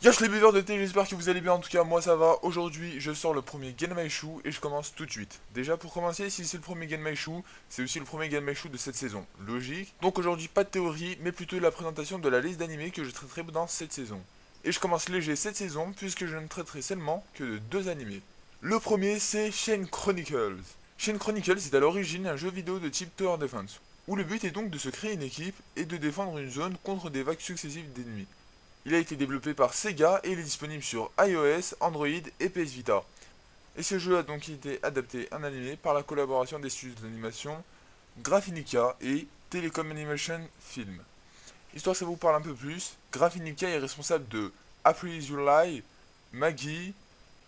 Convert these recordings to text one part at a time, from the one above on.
Yash les buveurs de thé, j'espère que vous allez bien, en tout cas moi ça va. Aujourd'hui je sors le premier Genmaishu et je commence tout de suite. Déjà pour commencer, si c'est le premier Genmaishu, c'est aussi le premier Genmaishu de cette saison. Logique. Donc aujourd'hui pas de théorie, mais plutôt la présentation de la liste d'animés que je traiterai dans cette saison. Et je commence léger cette saison puisque je ne traiterai seulement que de deux animés. Le premier c'est Chain Chronicles. Chain Chronicles est à l'origine un jeu vidéo de type Tower Defense, où le but est donc de se créer une équipe et de défendre une zone contre des vagues successives d'ennemis. Il a été développé par Sega et il est disponible sur iOS, Android et PS Vita. Et ce jeu a donc été adapté en animé par la collaboration des studios d'animation Graphinica et Telecom Animation Film. Histoire que ça vous parle un peu plus, Graphinica est responsable de April Is Your Lie, Maggie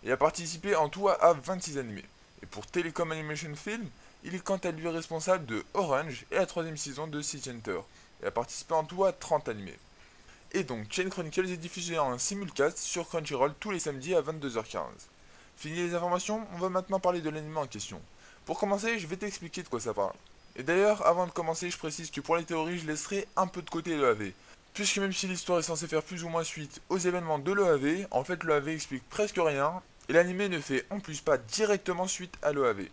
et a participé en tout à 26 animés. Et pour Telecom Animation Film, il est quant à lui responsable de Orange et la troisième saison de City Hunter et a participé en tout à 30 animés. Et donc, Chain Chronicles est diffusé en simulcast sur Crunchyroll tous les samedis à 22h15. Fini les informations, on va maintenant parler de l'anime en question. Pour commencer, je vais t'expliquer de quoi ça parle. Et d'ailleurs, avant de commencer, je précise que pour les théories, je laisserai un peu de côté l'EAV. Puisque même si l'histoire est censée faire plus ou moins suite aux événements de l'EAV, en fait l'EAV explique presque rien, et l'anime ne fait en plus pas directement suite à l'EAV.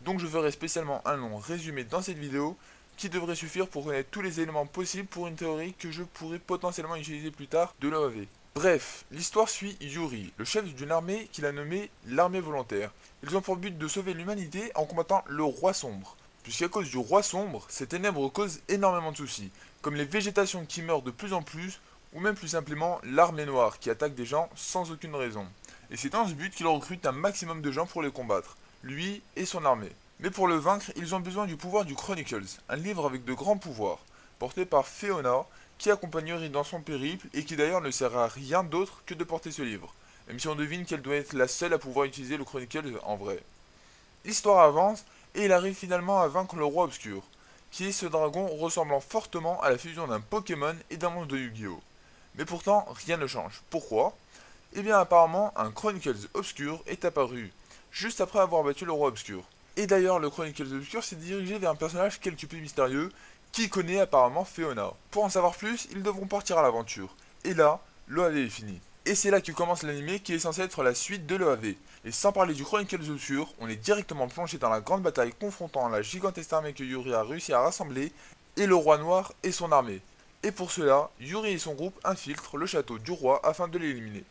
Donc je ferai spécialement un long résumé dans cette vidéo, qui devrait suffire pour connaître tous les éléments possibles pour une théorie que je pourrais potentiellement utiliser plus tard de l'OAV. Bref, l'histoire suit Yuri, le chef d'une armée qu'il a nommée l'armée volontaire. Ils ont pour but de sauver l'humanité en combattant le roi sombre. Puisqu'à cause du roi sombre, ces ténèbres causent énormément de soucis, comme les végétations qui meurent de plus en plus, ou même plus simplement l'armée noire qui attaque des gens sans aucune raison. Et c'est dans ce but qu'il recrute un maximum de gens pour les combattre, lui et son armée. Mais pour le vaincre, ils ont besoin du pouvoir du Chronicles, un livre avec de grands pouvoirs, porté par Fiona, qui accompagne Yuri dans son périple et qui d'ailleurs ne sert à rien d'autre que de porter ce livre, même si on devine qu'elle doit être la seule à pouvoir utiliser le Chronicles en vrai. L'histoire avance et il arrive finalement à vaincre le roi obscur, qui est ce dragon ressemblant fortement à la fusion d'un Pokémon et d'un monstre de Yu-Gi-Oh! Mais pourtant, rien ne change. Pourquoi? Eh bien apparemment, un Chronicles obscur est apparu, juste après avoir battu le roi obscur. Et d'ailleurs, le Chronicles Obscur s'est dirigé vers un personnage quelque peu mystérieux, qui connaît apparemment Fiona. Pour en savoir plus, ils devront partir à l'aventure. Et là, l'OAV est fini. Et c'est là que commence l'anime qui est censé être la suite de l'OAV. Et sans parler du Chronicles Obscur, on est directement plongé dans la grande bataille confrontant la gigantesque armée que Yuri a réussi à rassembler, et le roi noir et son armée. Et pour cela, Yuri et son groupe infiltrent le château du roi afin de l'éliminer.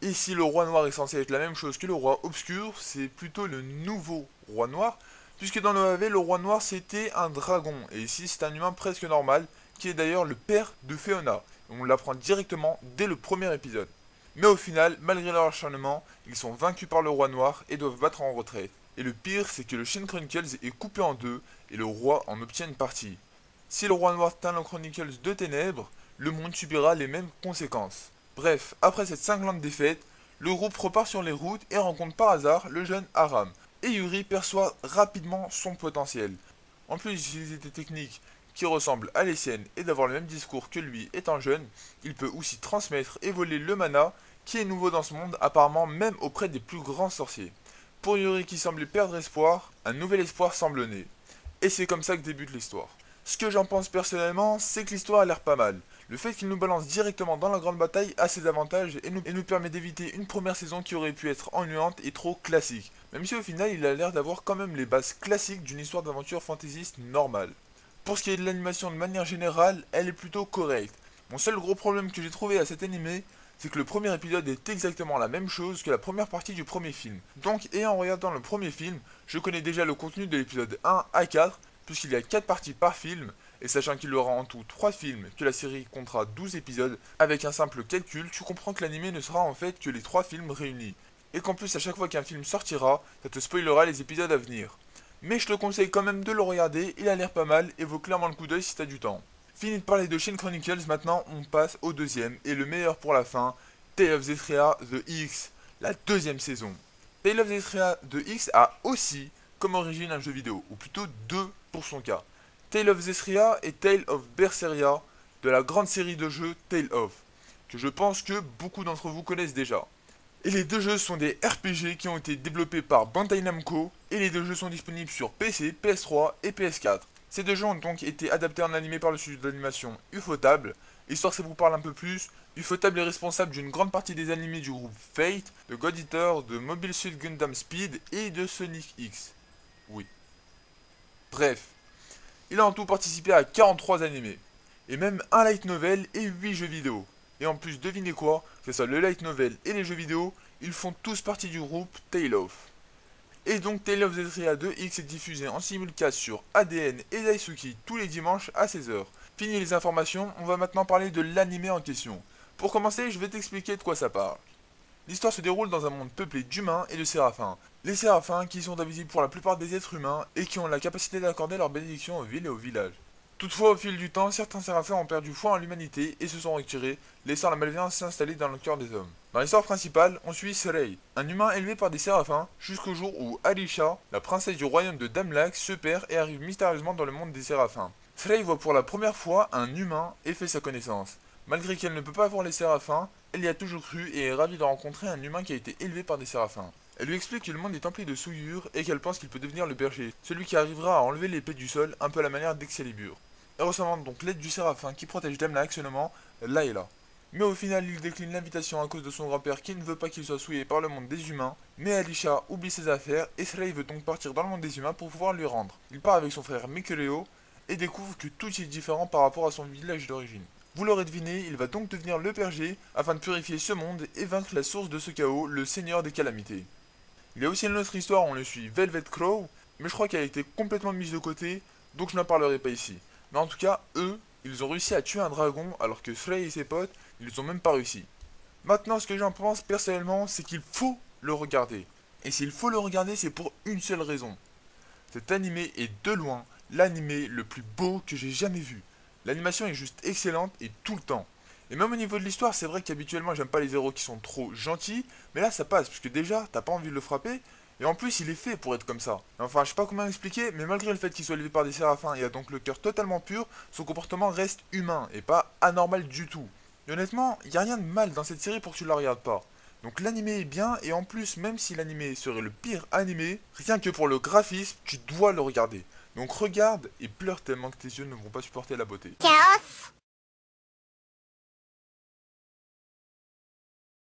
Et si le roi noir est censé être la même chose que le roi obscur, c'est plutôt le nouveau roi noir, puisque dans l'OAV, le roi noir c'était un dragon, et ici c'est un humain presque normal, qui est d'ailleurs le père de Fiona. On l'apprend directement dès le premier épisode. Mais au final, malgré leur acharnement, ils sont vaincus par le roi noir et doivent battre en retraite. Et le pire, c'est que le Chain Chronicles est coupé en deux, et le roi en obtient une partie. Si le roi noir teint le Chronicles de ténèbres, le monde subira les mêmes conséquences. Bref, après cette cinglante défaite, le groupe repart sur les routes et rencontre par hasard le jeune Aram. Et Yuri perçoit rapidement son potentiel. En plus d'utiliser des techniques qui ressemblent à les siennes et d'avoir le même discours que lui étant jeune, il peut aussi transmettre et voler le mana qui est nouveau dans ce monde, apparemment même auprès des plus grands sorciers. Pour Yuri qui semblait perdre espoir, un nouvel espoir semble né. Et c'est comme ça que débute l'histoire. Ce que j'en pense personnellement, c'est que l'histoire a l'air pas mal. Le fait qu'il nous balance directement dans la grande bataille a ses avantages et nous permet d'éviter une première saison qui aurait pu être ennuyante et trop classique. Même si au final il a l'air d'avoir quand même les bases classiques d'une histoire d'aventure fantaisiste normale. Pour ce qui est de l'animation de manière générale, elle est plutôt correcte. Mon seul gros problème que j'ai trouvé à cet animé, c'est que le premier épisode est exactement la même chose que la première partie du premier film. Donc, et en regardant le premier film, je connais déjà le contenu de l'épisode 1 à 4, puisqu'il y a 4 parties par film, et sachant qu'il y aura en tout 3 films, que la série comptera 12 épisodes, avec un simple calcul, tu comprends que l'anime ne sera en fait que les 3 films réunis. Et qu'en plus, à chaque fois qu'un film sortira, ça te spoilera les épisodes à venir. Mais je te conseille quand même de le regarder, il a l'air pas mal, et vaut clairement le coup d'œil si t'as du temps. Fini de parler de Chain Chronicles, maintenant on passe au deuxième, et le meilleur pour la fin, Tale of Zethria The X, la deuxième saison. Tale of Zethria The X a aussi comme origine un jeu vidéo, ou plutôt deux pour son cas. Tale of Zethria et Tale of Berseria, de la grande série de jeux Tale of, que je pense que beaucoup d'entre vous connaissent déjà. Et les deux jeux sont des RPG qui ont été développés par Bandai Namco, et les deux jeux sont disponibles sur PC, PS3 et PS4. Ces deux jeux ont donc été adaptés en animé par le studio d'animation Ufotable, Histoire que ça vous parle un peu plus, Ufotable est responsable d'une grande partie des animés du groupe Fate, de God Eater, de Mobile Suit Gundam Speed et de Sonic X. Oui. Bref, il a en tout participé à 43 animés, et même un light novel et 8 jeux vidéo. Et en plus, devinez quoi, que ce soit le light novel et les jeux vidéo, ils font tous partie du groupe Tale of. Et donc Tale of Zetria 2X est diffusé en simulcast sur ADN et Daisuki tous les dimanches à 16h. Fini les informations, on va maintenant parler de l'animé en question. Pour commencer, je vais t'expliquer de quoi ça parle. L'histoire se déroule dans un monde peuplé d'humains et de séraphins. Les séraphins qui sont invisibles pour la plupart des êtres humains et qui ont la capacité d'accorder leur bénédiction aux villes et aux villages. Toutefois, au fil du temps, certains séraphins ont perdu foi en l'humanité et se sont retirés, laissant la malveillance s'installer dans le cœur des hommes. Dans l'histoire principale, on suit Srei, un humain élevé par des séraphins, jusqu'au jour où Alisha, la princesse du royaume de Damlak, se perd et arrive mystérieusement dans le monde des séraphins. Srei voit pour la première fois un humain et fait sa connaissance. Malgré qu'elle ne peut pas voir les séraphins, elle y a toujours cru et est ravie de rencontrer un humain qui a été élevé par des séraphins. Elle lui explique que le monde est empli de souillures et qu'elle pense qu'il peut devenir le berger, celui qui arrivera à enlever l'épée du sol un peu à la manière d'Excalibur. Elle recevant donc l'aide du séraphin qui protège Damlak, se nommant Layla. Mais au final, il décline l'invitation à cause de son grand-père qui ne veut pas qu'il soit souillé par le monde des humains. Mais Alisha oublie ses affaires et Srei veut donc partir dans le monde des humains pour pouvoir lui rendre. Il part avec son frère Mikureo et découvre que tout est différent par rapport à son village d'origine. Vous l'aurez deviné, il va donc devenir le berger afin de purifier ce monde et vaincre la source de ce chaos, le seigneur des calamités. Il y a aussi une autre histoire, on le suit Velvet Crow, mais je crois qu'elle a été complètement mise de côté, donc je n'en parlerai pas ici. Mais en tout cas, eux, ils ont réussi à tuer un dragon alors que Srei et ses potes, ils n'ont même pas réussi. Maintenant, ce que j'en pense personnellement, c'est qu'il faut le regarder. Et s'il faut le regarder, c'est pour une seule raison. Cet animé est de loin l'animé le plus beau que j'ai jamais vu. L'animation est juste excellente et tout le temps. Et même au niveau de l'histoire, c'est vrai qu'habituellement j'aime pas les héros qui sont trop gentils, mais là ça passe, parce que déjà, t'as pas envie de le frapper, et en plus il est fait pour être comme ça. Enfin, je sais pas comment expliquer, mais malgré le fait qu'il soit élevé par des séraphins et a donc le cœur totalement pur, son comportement reste humain, et pas anormal du tout. Et honnêtement, y a rien de mal dans cette série pour que tu la regardes pas. Donc l'animé est bien, et en plus, même si l'animé serait le pire animé, rien que pour le graphisme, tu dois le regarder. Donc regarde et pleure tellement que tes yeux ne vont pas supporter la beauté. Chaos.